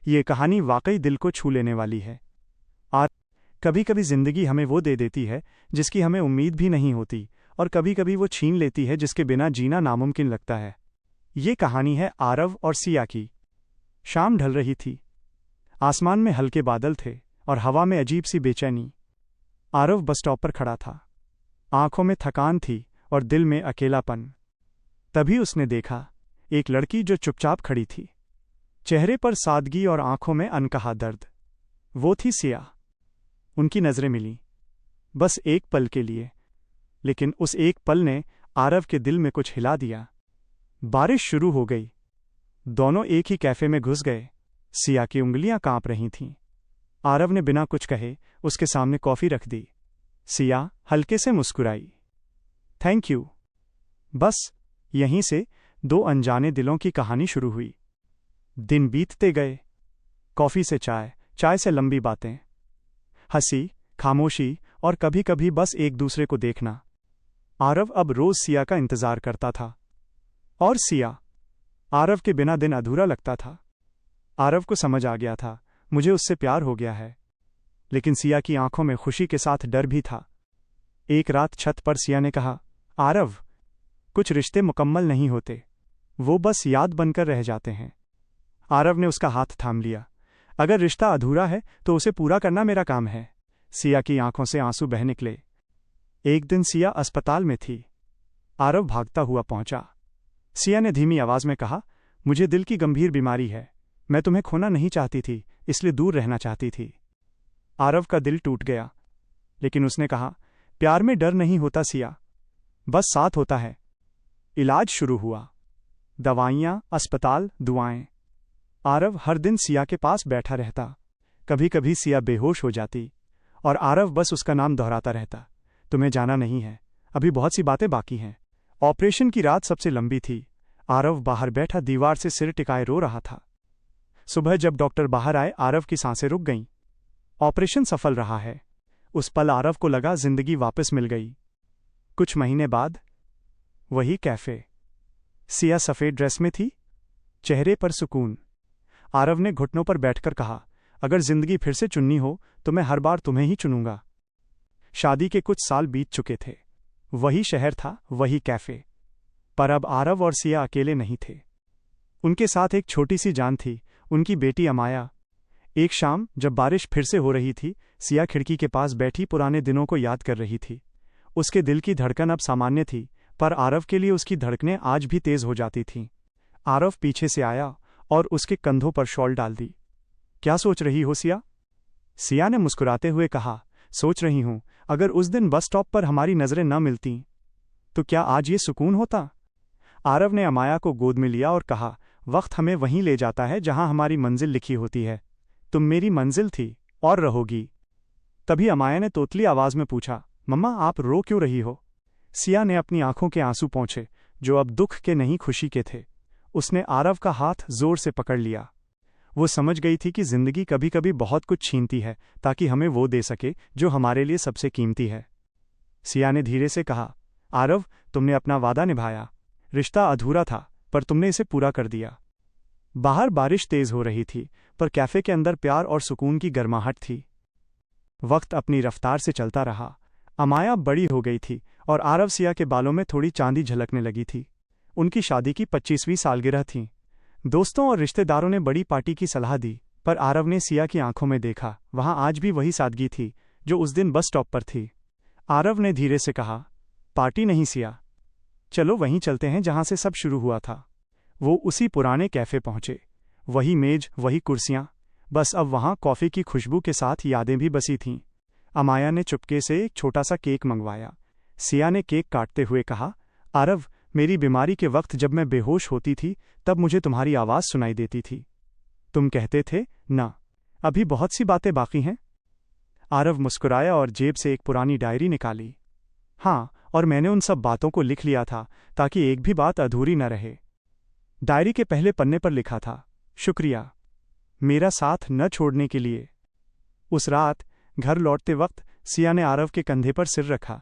ये कहानी वाकई दिल को छू लेने वाली है। और कभी कभी जिंदगी हमें वो दे देती है जिसकी हमें उम्मीद भी नहीं होती, और कभी कभी वो छीन लेती है जिसके बिना जीना नामुमकिन लगता है। ये कहानी है आरव और सिया की। शाम ढल रही थी। आसमान में हल्के बादल थे और हवा में अजीब सी बेचैनी। आरव बस स्टॉप पर खड़ा था। आंखों में थकान थी और दिल में अकेलापन। तभी उसने देखा एक लड़की जो चुपचाप खड़ी थी, चेहरे पर सादगी और आंखों में अनकहा दर्द। वो थी सिया। उनकी नजरें मिलीं, बस एक पल के लिए, लेकिन उस एक पल ने आरव के दिल में कुछ हिला दिया। बारिश शुरू हो गई। दोनों एक ही कैफे में घुस गए। सिया की उंगलियां कांप रही थीं। आरव ने बिना कुछ कहे उसके सामने कॉफी रख दी। सिया हल्के से मुस्कुराई। Thank you. बस यहीं से दो अनजाने दिलों की कहानी शुरू हुई। दिन बीतते गए। कॉफी से चाय, चाय से लंबी बातें, हंसी, खामोशी और कभी कभी बस एक दूसरे को देखना। आरव अब रोज सिया का इंतजार करता था, और सिया आरव के बिना दिन अधूरा लगता था। आरव को समझ आ गया था मुझे उससे प्यार हो गया है, लेकिन सिया की आंखों में खुशी के साथ डर भी था। एक रात छत पर सिया ने कहा, आरव, कुछ रिश्ते मुकम्मल नहीं होते, वो बस याद बनकर रह जाते हैं। आरव ने उसका हाथ थाम लिया। अगर रिश्ता अधूरा है तो उसे पूरा करना मेरा काम है। सिया की आंखों से आंसू बह निकले। एक दिन सिया अस्पताल में थी। आरव भागता हुआ पहुंचा। सिया ने धीमी आवाज में कहा, मुझे दिल की गंभीर बीमारी है, मैं तुम्हें खोना नहीं चाहती थी, इसलिए दूर रहना चाहती थी। आरव का दिल टूट गया, लेकिन उसने कहा, प्यार में डर नहीं होता सिया, बस साथ होता है। इलाज शुरू हुआ। दवाइयां, अस्पताल, दुआएं। आरव हर दिन सिया के पास बैठा रहता। कभी कभी सिया बेहोश हो जाती और आरव बस उसका नाम दोहराता रहता, तुम्हें जाना नहीं है, अभी बहुत सी बातें बाकी हैं। ऑपरेशन की रात सबसे लंबी थी। आरव बाहर बैठा दीवार से सिर टिकाए रो रहा था। सुबह जब डॉक्टर बाहर आए, आरव की सांसें रुक गईं। ऑपरेशन सफल रहा है। उस पल आरव को लगा जिंदगी वापस मिल गई। कुछ महीने बाद वही कैफे। सिया सफेद ड्रेस में थी, चेहरे पर सुकून। आरव ने घुटनों पर बैठकर कहा, अगर जिंदगी फिर से चुननी हो तो मैं हर बार तुम्हें ही चुनूंगा। शादी के कुछ साल बीत चुके थे। वही शहर था, वही कैफे। पर अब आरव और सिया अकेले नहीं थे। उनके साथ एक छोटी सी जान थी, उनकी बेटी अमाया। एक शाम जब बारिश फिर से हो रही थी, सिया खिड़की के पास बैठी पुराने दिनों को याद कर रही थी। उसके दिल की धड़कन अब सामान्य थी, पर आरव के लिए उसकी धड़कनें आज भी तेज हो जाती थीं। आरव पीछे से आया और उसके कंधों पर शॉल डाल दी। क्या सोच रही हो सिया? सिया ने मुस्कुराते हुए कहा, सोच रही हूं, अगर उस दिन बस स्टॉप पर हमारी नजरें न मिलती तो क्या आज ये सुकून होता? आरव ने अमाया को गोद में लिया और कहा, वक्त हमें वहीं ले जाता है जहां हमारी मंजिल लिखी होती है। तुम मेरी मंजिल थी और रहोगी। तभी अमाया ने तोतली आवाज में पूछा, मम्मा आप रो क्यों रही हो? सिया ने अपनी आंखों के आंसू पोंछे, जो अब दुख के नहीं खुशी के थे। उसने आरव का हाथ जोर से पकड़ लिया। वो समझ गई थी कि जिंदगी कभी कभी बहुत कुछ छीनती है ताकि हमें वो दे सके जो हमारे लिए सबसे कीमती है। सिया ने धीरे से कहा, आरव, तुमने अपना वादा निभाया। रिश्ता अधूरा था, पर तुमने इसे पूरा कर दिया। बाहर बारिश तेज हो रही थी, पर कैफे के अंदर प्यार और सुकून की गर्माहट थी। वक्त अपनी रफ्तार से चलता रहा। अमाया बड़ी हो गई थी और आरव सिया के बालों में थोड़ी चांदी झलकने लगी थी। उनकी शादी की 25वीं सालगिरह थी। दोस्तों और रिश्तेदारों ने बड़ी पार्टी की सलाह दी, पर आरव ने सिया की आंखों में देखा, वहां आज भी वही सादगी थी जो उस दिन बस स्टॉप पर थी। आरव ने धीरे से कहा, पार्टी नहीं सिया, चलो वहीं चलते हैं जहां से सब शुरू हुआ था। वो उसी पुराने कैफे पहुंचे। वही मेज, वही कुर्सियां, बस अब वहां कॉफी की खुशबू के साथ यादें भी बसी थीं। अमाया ने चुपके से एक छोटा सा केक मंगवाया। सिया ने केक काटते हुए कहा, आरव, मेरी बीमारी के वक्त जब मैं बेहोश होती थी तब मुझे तुम्हारी आवाज़ सुनाई देती थी। तुम कहते थे, ना, अभी बहुत सी बातें बाकी हैं। आरव मुस्कुराया और जेब से एक पुरानी डायरी निकाली। हाँ, और मैंने उन सब बातों को लिख लिया था ताकि एक भी बात अधूरी न रहे। डायरी के पहले पन्ने पर लिखा था, शुक्रिया मेरा साथ न छोड़ने के लिए। उस रात घर लौटते वक्त सिया ने आरव के कंधे पर सिर रखा।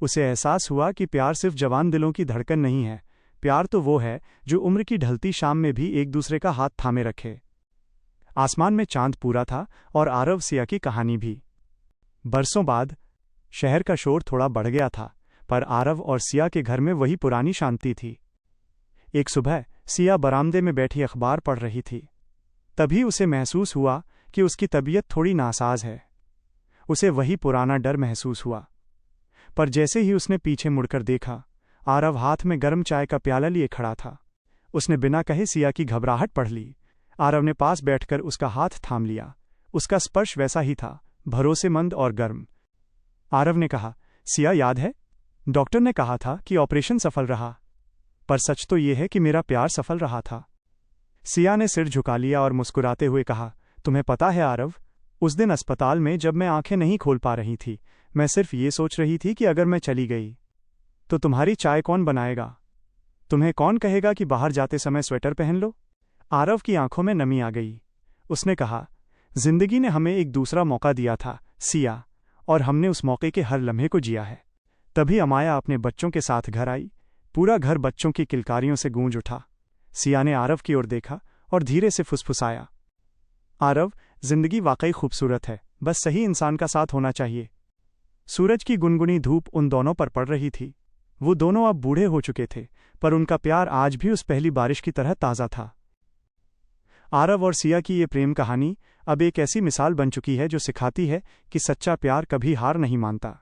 उसे एहसास हुआ कि प्यार सिर्फ जवान दिलों की धड़कन नहीं है, प्यार तो वो है जो उम्र की ढलती शाम में भी एक दूसरे का हाथ थामे रखे। आसमान में चांद पूरा था और आरव सिया की कहानी भी। बरसों बाद शहर का शोर थोड़ा बढ़ गया था, पर आरव और सिया के घर में वही पुरानी शांति थी। एक सुबह सिया बरामदे में बैठी अखबार पढ़ रही थी। तभी उसे महसूस हुआ कि उसकी तबीयत थोड़ी नासाज है। उसे वही पुराना डर महसूस हुआ। पर जैसे ही उसने पीछे मुड़कर देखा, आरव हाथ में गर्म चाय का प्याला लिए खड़ा था। उसने बिना कहे सिया की घबराहट पढ़ ली। आरव ने पास बैठकर उसका हाथ थाम लिया। उसका स्पर्श वैसा ही था, भरोसेमंद और गर्म। आरव ने कहा, सिया याद है? डॉक्टर ने कहा था कि ऑपरेशन सफल रहा, पर सच तो यह है कि मेरा प्यार सफल रहा था। सिया ने सिर झुका लिया और मुस्कुराते हुए कहा, तुम्हें पता है आरव, उस दिन अस्पताल में जब मैं आंखें नहीं खोल पा रही थी, मैं सिर्फ ये सोच रही थी कि अगर मैं चली गई तो तुम्हारी चाय कौन बनाएगा? तुम्हें कौन कहेगा कि बाहर जाते समय स्वेटर पहन लो? आरव की आंखों में नमी आ गई। उसने कहा, जिंदगी ने हमें एक दूसरा मौका दिया था सिया, और हमने उस मौके के हर लम्हे को जिया है। तभी अमाया अपने बच्चों के साथ घर आई। पूरा घर बच्चों की किलकारियों से गूंज उठा। सिया ने आरव की ओर देखा और धीरे से फुसफुसाया, आरव, जिंदगी वाकई खूबसूरत है, बस सही इंसान का साथ होना चाहिए। सूरज की गुनगुनी धूप उन दोनों पर पड़ रही थी। वो दोनों अब बूढ़े हो चुके थे, पर उनका प्यार आज भी उस पहली बारिश की तरह ताज़ा था। आरव और सिया की ये प्रेम कहानी अब एक ऐसी मिसाल बन चुकी है जो सिखाती है कि सच्चा प्यार कभी हार नहीं मानता।